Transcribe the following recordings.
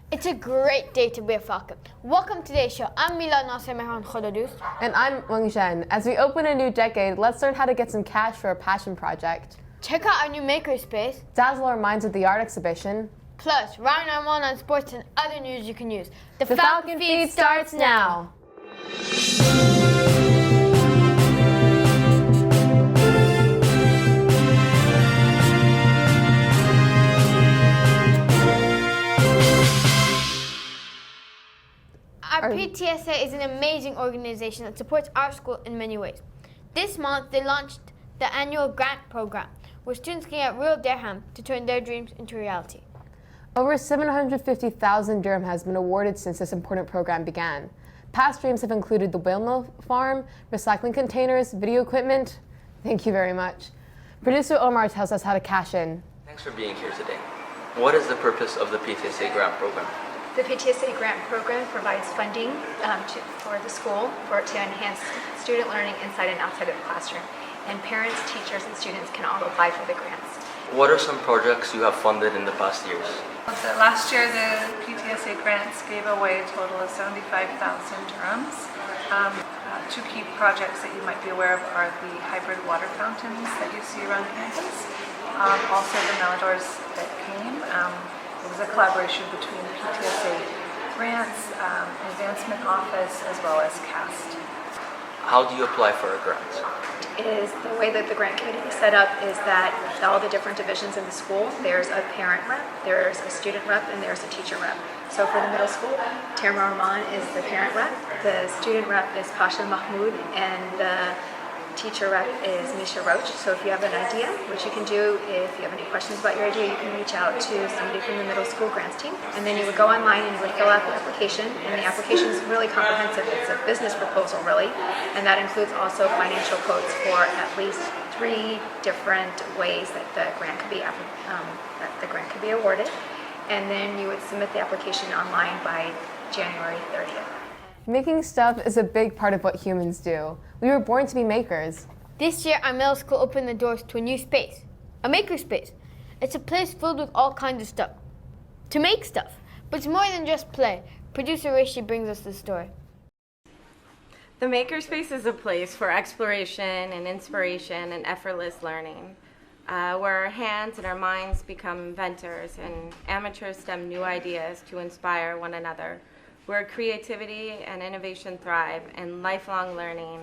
It's a great day to be a Falcon. Welcome to today's show. I'm Milaad And I'm Menghen. As we open a new decade, let's learn how to get some cash for a passion project. Check out our new makerspace. Dazzle our minds with the art exhibition. Plus, round our one on sports and other news you can use. The Falcon Feed starts now. Our PTSA is an amazing organization that supports our school in many ways. This month, they launched the annual grant program, where students can get real dirham to turn their dreams into reality. Over 750,000 dirham has been awarded since this important program began. Past dreams have included the windmill farm, recycling containers, video equipment. Thank you very much. Producer Omar tells us how to cash in. Thanks for being here today. What is the purpose of the PTSA grant program? The PTSA grant program provides funding for the school to enhance student learning inside and outside of the classroom. And parents, teachers, and students can all apply for the grants. What are some projects you have funded in the past years? Last year, the PTSA grants gave away a total of 75,000 dirhams. Two key projects that you might be aware of are the hybrid water fountains that you see around campus. Also the Milaad that came. It was a collaboration between PTSA grants, advancement office, as well as CAST. How do you apply for a grant? Is the way that the grant committee is set up is that all the different divisions in the school, there's a parent rep, there's a student rep, and there's a teacher rep. So for the middle school, Tamara Rahman is the parent rep, the student rep is Pasha Mahmoud, and the teacher rep is Misha Roach. So if you have an idea, what you can do, if you have any questions about your idea, you can reach out to somebody from the middle school grants team. And then you would go online and you would fill out the application. And the application is really comprehensive. It's a business proposal, really. And that includes also financial quotes for at least 3 different ways that the grant could be awarded. And then you would submit the application online by January 30th. Making stuff is a big part of what humans do. We were born to be makers. This year, our middle school opened the doors to a new space, a makerspace. It's a place filled with all kinds of stuff, to make stuff. But it's more than just play. Producer Rishi brings us the story. The makerspace is a place for exploration and inspiration and effortless learning, where our hands and our minds become inventors and amateurs stem new ideas to inspire one another, where creativity and innovation thrive and lifelong learning.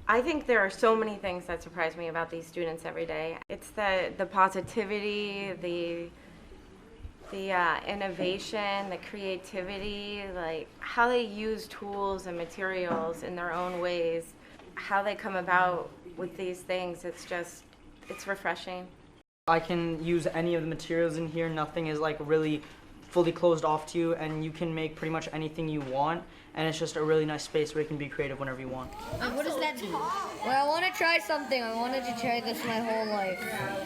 I think there are so many things that surprise me about these students every day. It's the positivity, the innovation, the creativity, like how they use tools and materials in their own ways, how they come about with these things. It's refreshing. I can use any of the materials in here. Nothing is like really fully closed off to you, and you can make pretty much anything you want, and it's just a really nice space where you can be creative whenever you want. What does that do? Well, I want to try something. I wanted to try this my whole life.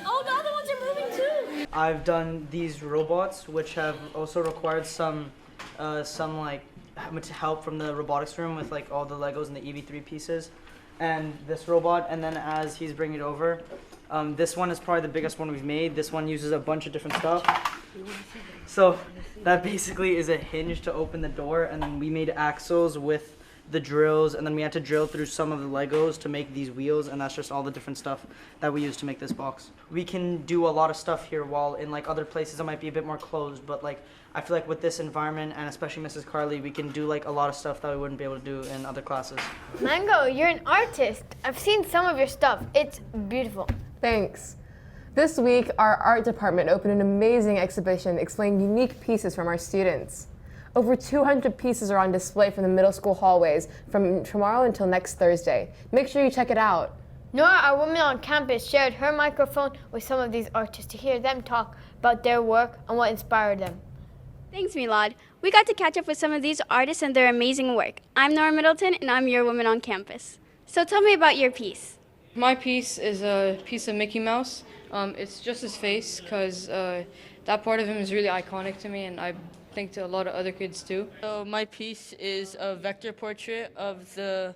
Oh, the other ones are moving too! I've done these robots, which have also required some like help from the robotics room with like all the Legos and the EV3 pieces, and this robot. And then as he's bringing it over, this one is probably the biggest one we've made. This one uses a bunch of different stuff. So that basically is a hinge to open the door, and then we made axles with the drills, and then we had to drill through some of the Legos to make these wheels, and that's just all the different stuff that we use to make this box. We can do a lot of stuff here, while in like other places it might be a bit more closed, but like I feel like with this environment, and especially Mrs. Carly, we can do like a lot of stuff that we wouldn't be able to do in other classes. Mango, you're an artist. I've seen some of your stuff. It's beautiful. Thanks. This week, our art department opened an amazing exhibition explaining unique pieces from our students. Over 200 pieces are on display from the middle school hallways from tomorrow until next Thursday. Make sure you check it out. Nora, our woman on campus, shared her microphone with some of these artists to hear them talk about their work and what inspired them. Thanks, Milaad. We got to catch up with some of these artists and their amazing work. I'm Nora Middleton, and I'm your woman on campus. So tell me about your piece. My piece is a piece of Mickey Mouse. It's just his face, because that part of him is really iconic to me, and I think to a lot of other kids too. So my piece is a vector portrait of the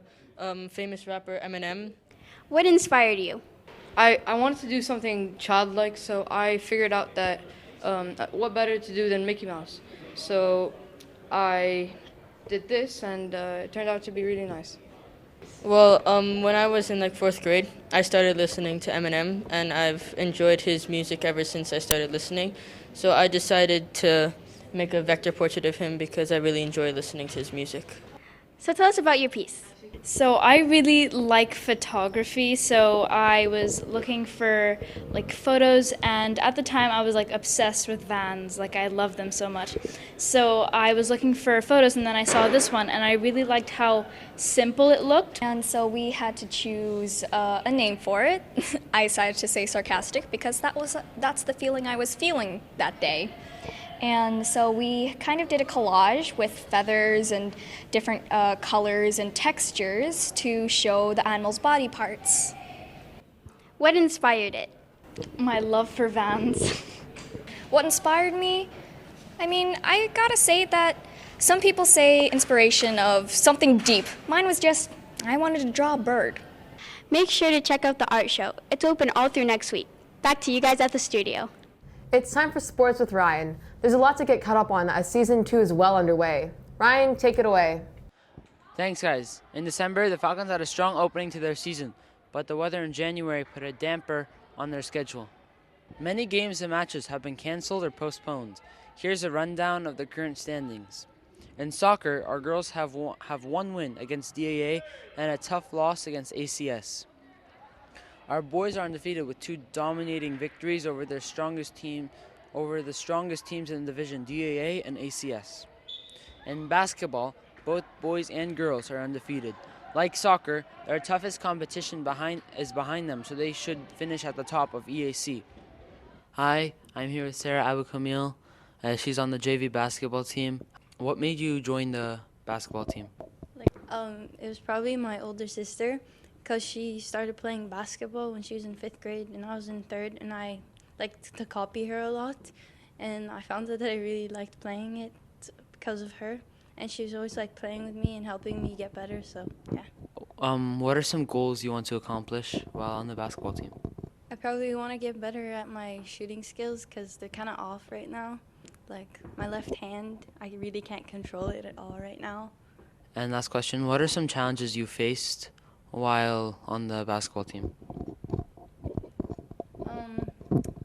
famous rapper Eminem. What inspired you? I wanted to do something childlike, so I figured out that what better to do than Mickey Mouse? So I did this, and it turned out to be really nice. Well, when I was in like 4th grade, I started listening to Eminem, and I've enjoyed his music ever since I started listening. So I decided to make a vector portrait of him because I really enjoy listening to his music. So tell us about your piece. So I really like photography, so I was looking for like photos, and at the time I was like obsessed with vans, like I love them so much. So I was looking for photos, and then I saw this one and I really liked how simple it looked. And so we had to choose a name for it. I decided to say sarcastic because that's the feeling I was feeling that day. And so we kind of did a collage with feathers and different colors and textures to show the animal's body parts. What inspired it? My love for vans. What inspired me? I mean, I gotta say that some people say inspiration of something deep. Mine was just, I wanted to draw a bird. Make sure to check out the art show. It's open all through next week. Back to you guys at the studio. It's time for sports with Ryan. There's a lot to get caught up on as season 2 is well underway. Ryan, take it away. Thanks, guys. In December, the Falcons had a strong opening to their season, but the weather in January put a damper on their schedule. Many games and matches have been canceled or postponed. Here's a rundown of the current standings. In soccer, our girls have one win against DAA and a tough loss against ACS. Our boys are undefeated with 2 dominating victories over the strongest teams in the division, DAA and ACS. In basketball, both boys and girls are undefeated. Like soccer, their toughest competition is behind them, so they should finish at the top of EAC. Hi, I'm here with Sarah Abu Kamil. She's on the JV basketball team. What made you join the basketball team? It was probably my older sister, because she started playing basketball when she was in 5th grade and I was in 3rd, and I liked to copy her a lot, and I found out that I really liked playing it because of her, and she was always like playing with me and helping me get better, so yeah. What are some goals you want to accomplish while on the basketball team? I probably want to get better at my shooting skills because they're kind of off right now. Like my left hand, I really can't control it at all right now. And last question, what are some challenges you faced while on the basketball team?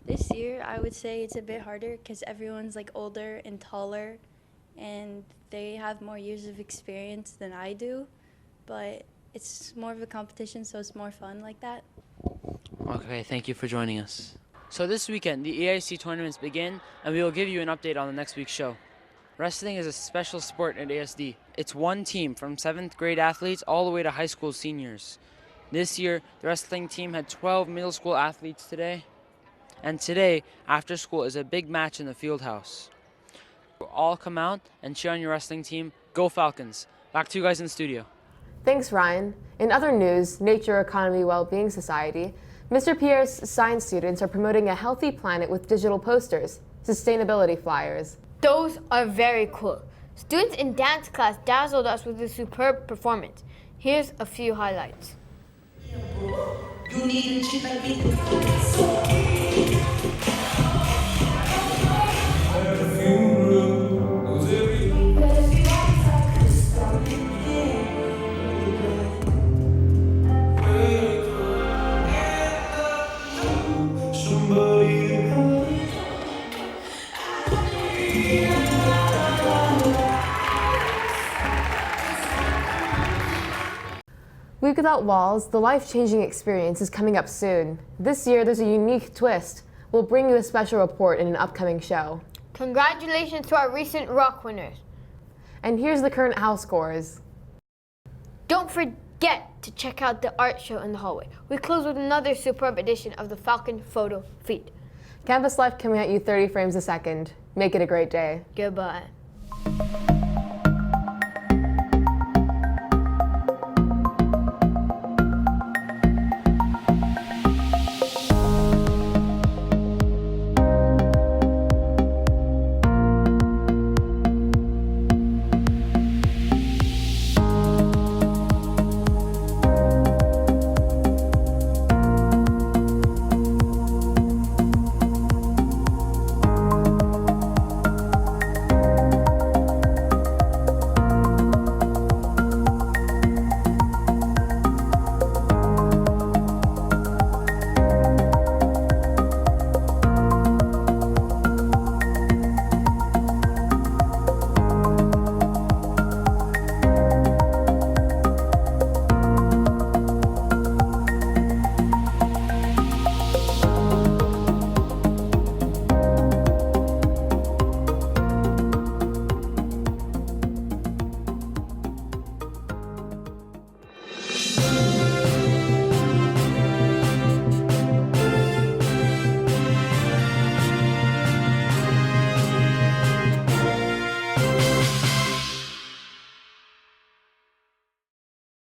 This year, I would say it's a bit harder because everyone's like older and taller, and they have more years of experience than I do, but it's more of a competition, so it's more fun like that. Okay, thank you for joining us. So this weekend, the EIC tournaments begin, and we will give you an update on the next week's show. Wrestling is a special sport at ASD. It's one team from 7th grade athletes all the way to high school seniors. This year, the wrestling team had 12 middle school athletes today. And today, after school, is a big match in the field house. All come out and cheer on your wrestling team. Go Falcons. Back to you guys in the studio. Thanks, Ryan. In other news, Nature Economy Wellbeing Society, Mr. Pierre's science students are promoting a healthy planet with digital posters, sustainability flyers. Those are very cool. Students in dance class dazzled us with a superb performance. Here's a few highlights. Week Without Walls, the life-changing experience is coming up soon. This year, there's a unique twist. We'll bring you a special report in an upcoming show. Congratulations to our recent rock winners. And here's the current house scores. Don't forget to check out the art show in the hallway. We close with another superb edition of the Falcon Photo Feed. Campus Life coming at you 30 frames a second. Make it a great day. Goodbye.